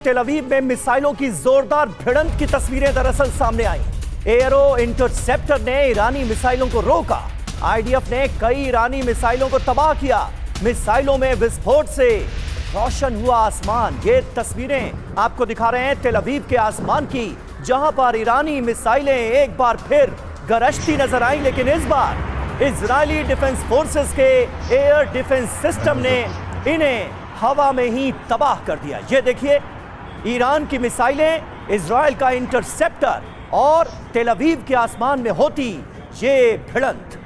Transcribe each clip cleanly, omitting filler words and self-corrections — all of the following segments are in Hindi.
तेल अवीव में मिसाइलों की जोरदार भिड़ंत की तस्वीरें दरअसल सामने आई। एयरो इंटरसेप्टर ने ईरानी मिसाइलों को रोका। आईडीएफ ने कई ईरानी मिसाइलों को तबाह किया। मिसाइलों में विस्फोट से रोशन हुआ आसमान। ये तस्वीरें आपको दिखा रहे हैं तेल अवीव के आसमान की, जहां पर ईरानी मिसाइलें एक बार फिर गरजती नजर आई। लेकिन इस बार इजरायली डिफेंस फोर्सेस के एयर डिफेंस सिस्टम ने इन्हें हवा में ही तबाह कर दिया। ये देखिए, ईरान की मिसाइलें, इजराइल का इंटरसेप्टर और तेल अवीव के आसमान में होती ये भिड़ंत।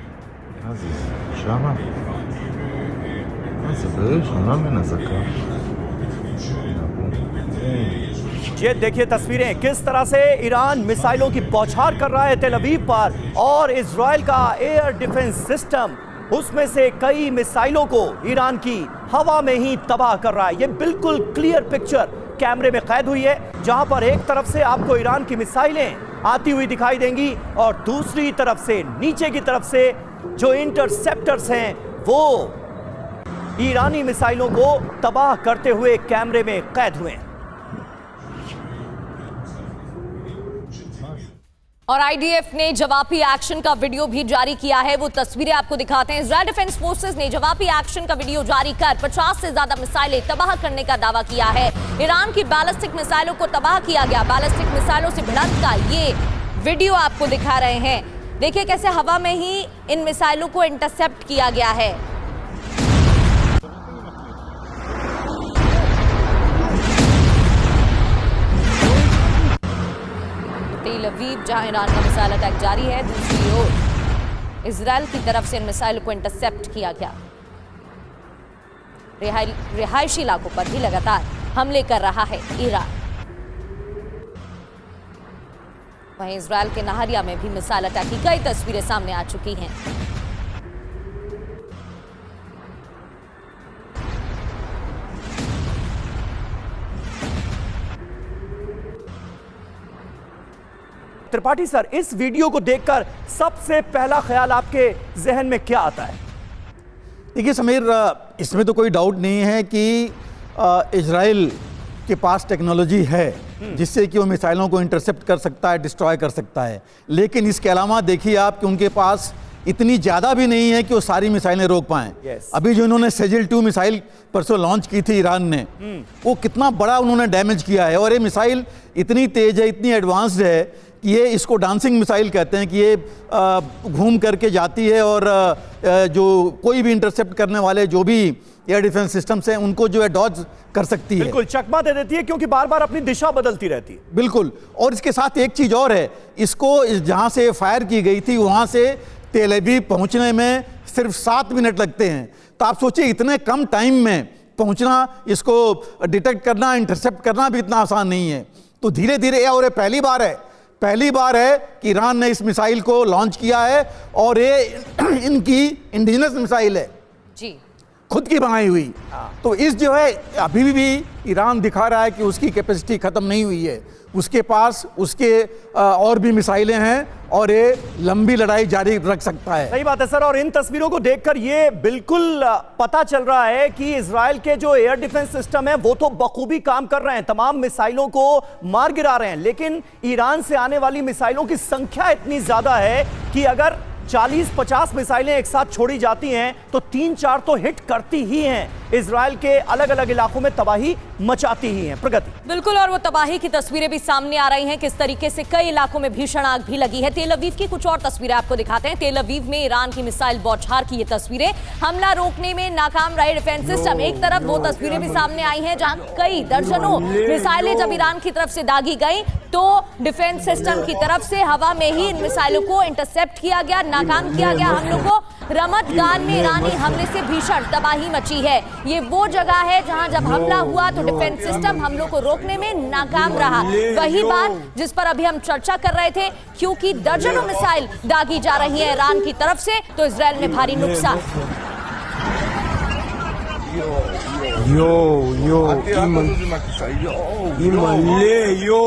ये देखिए तस्वीरें, किस तरह से ईरान मिसाइलों की बौछार कर रहा है तेल अवीव पर, और इजराइल का एयर डिफेंस सिस्टम उसमें से कई मिसाइलों को ईरान की हवा में ही तबाह कर रहा है। ये बिल्कुल क्लियर पिक्चर कैमरे में कैद हुई है, जहां पर एक तरफ से आपको ईरान की मिसाइलें आती हुई दिखाई देंगी और दूसरी तरफ से, नीचे की तरफ से जो इंटरसेप्टर्स हैं वो ईरानी मिसाइलों को तबाह करते हुए कैमरे में कैद हुए हैं। और आईडीएफ ने जवाबी एक्शन का वीडियो भी जारी किया है। वो तस्वीरें आपको दिखाते हैं। इजरायल डिफेंस फोर्सेस ने जवाबी एक्शन का वीडियो जारी कर 50 से ज्यादा मिसाइलें तबाह करने का दावा किया है। ईरान की बैलिस्टिक मिसाइलों को तबाह किया गया। बैलिस्टिक मिसाइलों से भिड़ंत का ये वीडियो आपको दिखा रहे हैं। देखिए कैसे हवा में ही इन मिसाइलों को इंटरसेप्ट किया गया है। तेल अवीव जहां ईरान का मिसाइल अटैक जारी है, दूसरी ओर इजराइल की तरफ से इन मिसाइल को इंटरसेप्ट किया गया। रिहायशी इलाकों पर भी लगातार हमले कर रहा है ईरान। वहीं इजराइल के नहरिया में भी मिसाइल अटैक की कई तस्वीरें सामने आ चुकी हैं। त्रिपाठी सर, इस वीडियो को देखकर सबसे पहला ख्याल आपके जहन में क्या आता है? देखिए समीर, इसमें तो कोई डाउट नहीं है कि इजराइल के पास टेक्नोलॉजी है जिससे कि वो मिसाइलों को इंटरसेप्ट कर सकता है, डिस्ट्रॉय कर सकता है। लेकिन इसके अलावा देखिए आप कि उनके पास इतनी ज़्यादा भी नहीं है कि वो सारी मिसाइलें रोक पाएं। अभी जो इन्होंने सेजिल 2 मिसाइल परसों लॉन्च की थी ईरान ने, वो कितना बड़ा उन्होंने डैमेज किया है। और ये मिसाइल इतनी तेज़ है, इतनी एडवांस्ड है कि ये इसको डांसिंग मिसाइल कहते हैं कि ये घूम करके जाती है और जो कोई भी इंटरसेप्ट करने वाले जो भी एयर डिफेंस सिस्टम्स हैं उनको जो है डॉज कर सकती है। बिल्कुल चकमा दे देती है, क्योंकि बार बार अपनी दिशा बदलती रहती है। बिल्कुल। और इसके साथ एक चीज़ और है, इसको जहाँ से फायर की गई थी वहाँ से तेल अवीव पहुँचने में सिर्फ 7 मिनट लगते हैं। तो आप सोचिए इतने कम टाइम में पहुँचना, इसको डिटेक्ट करना, इंटरसेप्ट करना भी इतना आसान नहीं है। तो धीरे धीरे, और ये पहली बार है कि ईरान ने इस मिसाइल को लॉन्च किया है, और ये इनकी इंडिजिनस मिसाइल है जी, खुद की बनाई हुई। तो इस जो है अभी भी ईरान दिखा रहा है कि उसकी कैपेसिटी खत्म नहीं हुई है, उसके पास उसके और भी मिसाइलें हैं और ये लंबी लड़ाई जारी रख सकता है। सही बात है सर। और इन तस्वीरों को देखकर ये बिल्कुल पता चल रहा है कि इजराइल के जो एयर डिफेंस सिस्टम है वो तो बखूबी काम कर रहे हैं, तमाम मिसाइलों को मार गिरा रहे हैं। लेकिन ईरान से आने वाली मिसाइलों की संख्या इतनी ज्यादा है कि अगर 40-50 मिसाइलें एक साथ छोड़ी जाती हैं तो 3-4 तो हिट करती ही हैं, इजराइल के अलग अलग इलाकों में तबाही मचाती ही हैं। प्रगति बिल्कुल, और वो तबाही की तस्वीरें भी सामने आ रही हैं, किस तरीके से कई इलाकों में भीषण आग भी लगी है। तेल अवीव की कुछ और तस्वीरें आपको दिखाते हैं। तेल अवीव में ईरान की मिसाइल बौछार की ये तस्वीरें, हमला रोकने में नाकाम रहे डिफेंस सिस्टम। एक तरफ वो तस्वीरें भी सामने आई हैं जहां कई दर्जनों मिसाइलें जब ईरान की तरफ से दागी गई तो डिफेंस सिस्टम की तरफ से हवा में ही इन मिसाइलों को इंटरसेप्ट किया गया, नाकाम किया गया हमलों को। रमत गान में ईरानी हमले से भीषण तबाही मची है। ये वो जगह है जहां जब हमला हुआ तो डिफेंस सिस्टम हमलों को रोकने में नाकाम रहा। वही बात जिस पर अभी हम चर्चा कर रहे थे, क्योंकि दर्जनों मिसाइल दागी जा रही है ईरान की तरफ से, तो इजराइल में भारी नुकसान। Yo, yo, imale, yo.